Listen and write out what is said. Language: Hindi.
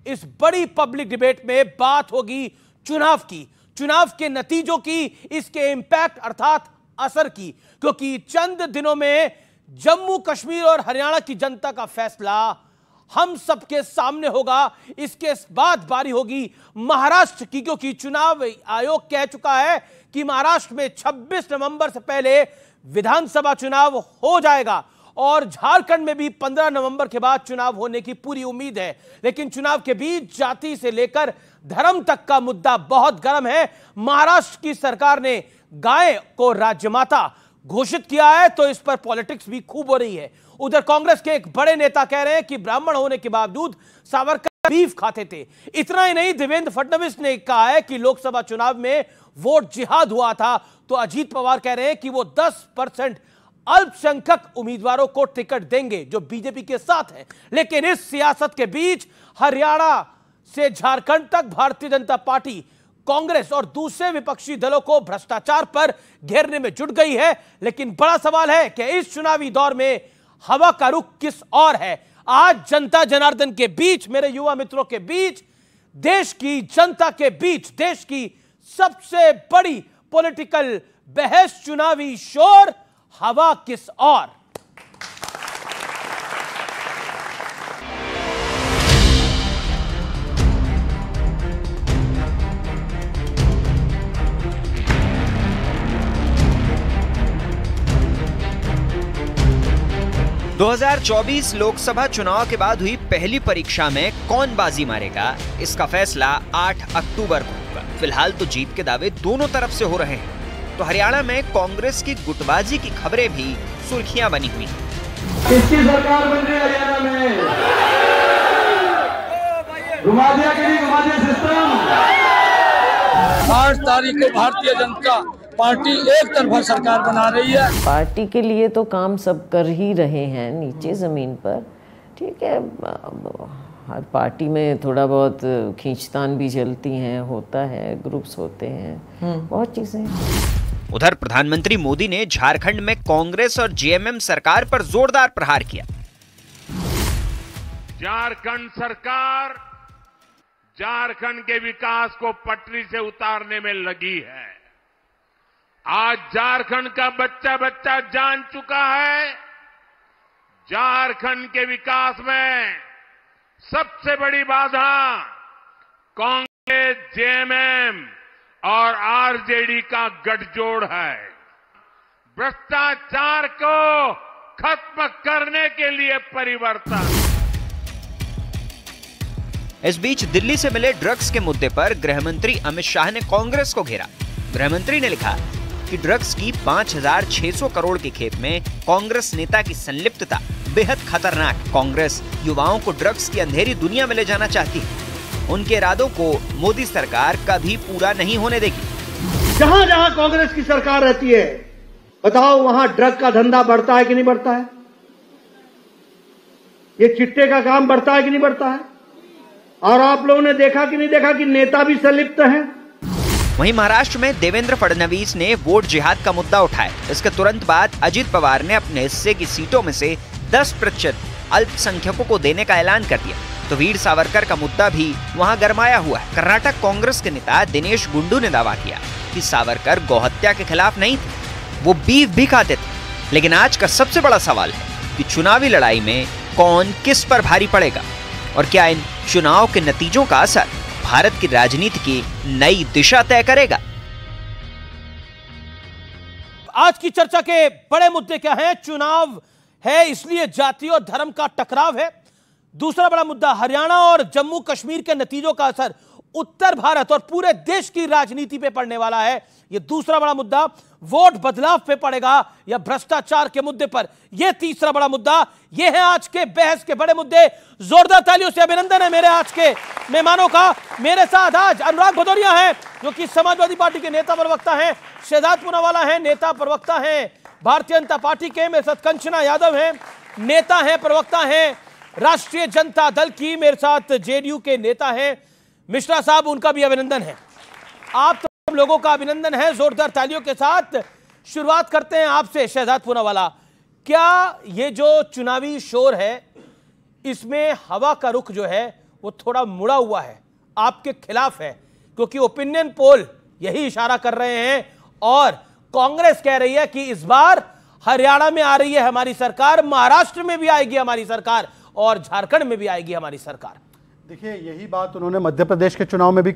इस बड़ी पब्लिक डिबेट में बात होगी चुनाव की, चुनाव के नतीजों की, इसके इंपैक्ट अर्थात असर की, क्योंकि चंद दिनों में जम्मू कश्मीर और हरियाणा की जनता का फैसला हम सबके सामने होगा। इसके बाद बारी होगी महाराष्ट्र की, क्योंकि चुनाव आयोग कह चुका है कि महाराष्ट्र में 26 नवंबर से पहले विधानसभा चुनाव हो जाएगा और झारखंड में भी 15 नवंबर के बाद चुनाव होने की पूरी उम्मीद है। लेकिन चुनाव के बीच जाति से लेकर धर्म तक का मुद्दा बहुत गर्म है। महाराष्ट्र की सरकार ने गाय को राज्यमाता घोषित किया है, तो इस पर पॉलिटिक्स भी खूब हो रही है। उधर कांग्रेस के एक बड़े नेता कह रहे हैं कि ब्राह्मण होने के बावजूद सावरकर बीफ खाते थे। इतना ही नहीं, देवेंद्र फडणवीस ने कहा है कि लोकसभा चुनाव में वोट जिहाद हुआ था। तो अजीत पवार कह रहे हैं कि वो 10% अल्पसंख्यक उम्मीदवारों को टिकट देंगे जो बीजेपी के साथ हैं। लेकिन इस सियासत के बीच हरियाणा से झारखंड तक भारतीय जनता पार्टी कांग्रेस और दूसरे विपक्षी दलों को भ्रष्टाचार पर घेरने में जुट गई है। लेकिन बड़ा सवाल है कि इस चुनावी दौर में हवा का रुख किस ओर है। आज जनता जनार्दन के बीच, मेरे युवा मित्रों के बीच, देश की जनता के बीच, देश की सबसे बड़ी पॉलिटिकल बहस, चुनावी शोर, हवा किस ओर। 2024 लोकसभा चुनाव के बाद हुई पहली परीक्षा में कौन बाजी मारेगा, इसका फैसला 8 अक्टूबर को होगा। फिलहाल तो जीत के दावे दोनों तरफ से हो रहे हैं। तो हरियाणा में कांग्रेस की गुटबाजी की खबरें भी सुर्खियां बनी हुई हैं। किसकी सरकार बन रही है हरियाणा में? घुमा दिया कि नहीं घुमा दिया सिस्टम? 8 तारीख को भारतीय जनता पार्टी एक तरफा सरकार बना रही है। पार्टी के लिए तो काम सब कर ही रहे हैं नीचे जमीन पर, ठीक है। हर पार्टी में थोड़ा बहुत खींचतान भी चलती हैं, होता है, ग्रुप्स होते हैं, बहुत चीजें। उधर प्रधानमंत्री मोदी ने झारखंड में कांग्रेस और जेएमएम सरकार पर जोरदार प्रहार किया। झारखंड सरकार झारखंड के विकास को पटरी से उतारने में लगी है। आज झारखंड का बच्चा बच्चा जान चुका है, झारखंड के विकास में सबसे बड़ी बाधा कांग्रेस, जेएमएम और आरजेडी का गठजोड़ है। भ्रष्टाचार को खत्म करने के लिए परिवर्तन। इस बीच दिल्ली से मिले ड्रग्स के मुद्दे पर गृहमंत्री अमित शाह ने कांग्रेस को घेरा। गृहमंत्री ने लिखा कि ड्रग्स की 5,600 करोड़ के खेप में कांग्रेस नेता की संलिप्तता बेहद खतरनाक। कांग्रेस युवाओं को ड्रग्स की अंधेरी दुनिया में ले जाना चाहती है। उनके इरादों को मोदी सरकार कभी पूरा नहीं होने देगी। जहां जहां कांग्रेस की सरकार रहती है, बताओ वहां ड्रग का धंधा बढ़ता है कि नहीं बढ़ता है? ये चिट्टे का काम बढ़ता है कि नहीं बढ़ता है? और आप लोगों ने देखा कि नहीं देखा कि नेता भी संलिप्त हैं? वहीं महाराष्ट्र में देवेंद्र फडणवीस ने वोट जिहाद का मुद्दा उठाया। इसके तुरंत बाद अजीत पवार ने अपने हिस्से की सीटों में से 10% अल्पसंख्यकों को देने का ऐलान कर दिया। तो वीर सावरकर का मुद्दा भी वहां गरमाया हुआ है। कर्नाटक कांग्रेस के नेता दिनेश गुंडू ने दावा किया कि सावरकर गौहत्या के खिलाफ नहीं थे, वो बीफ भी खाते थे। लेकिन आज का सबसे बड़ा सवाल है कि चुनावी लड़ाई में कौन किस पर भारी पड़ेगा और क्या इन चुनाव के नतीजों का असर भारत की राजनीति की नई दिशा तय करेगा। आज की चर्चा के बड़े मुद्दे क्या हैं? चुनाव है इसलिए जाति और धर्म का टकराव है। दूसरा बड़ा मुद्दा हरियाणा और जम्मू कश्मीर के नतीजों का असर उत्तर भारत और पूरे देश की राजनीति पे पड़ने वाला है। यह दूसरा बड़ा मुद्दा वोट बदलाव पे पड़ेगा या भ्रष्टाचार के मुद्दे पर, यह तीसरा बड़ा मुद्दा। यह है आज के बहस के बड़े मुद्दे। जोरदार तालियों से अभिनंदन है मेरे आज के मेहमानों का। मेरे साथ आज अनुराग भदौरिया हैं जो कि समाजवादी पार्टी के नेता प्रवक्ता हैं, शहजाद पूनावाला हैं, नेता प्रवक्ता हैं भारतीय जनता पार्टी के। मेरे साथ कंचना यादव हैं, नेता हैं, प्रवक्ता हैं राष्ट्रीय जनता दल की। मेरे साथ जेडीयू के नेता हैं मिश्रा साहब, उनका भी अभिनंदन है। आप तो लोगों का अभिनंदन है। जोरदार तालियों के साथ शुरुआत करते हैं आपसे शहजाद पूनावाला। क्या ये जो चुनावी शोर है इसमें हवा का रुख जो है वो थोड़ा मुड़ा हुआ है, आपके खिलाफ है, क्योंकि ओपिनियन पोल यही इशारा कर रहे हैं। और कांग्रेस कह रही है कि इस बार हरियाणा में आ रही है हमारी सरकार, महाराष्ट्र में भी आएगी हमारी सरकार और झारखंड में भी आएगी हमारी सरकार। देखिए, यही बात उन्होंने मध्य प्रदेश के चुनाव में भी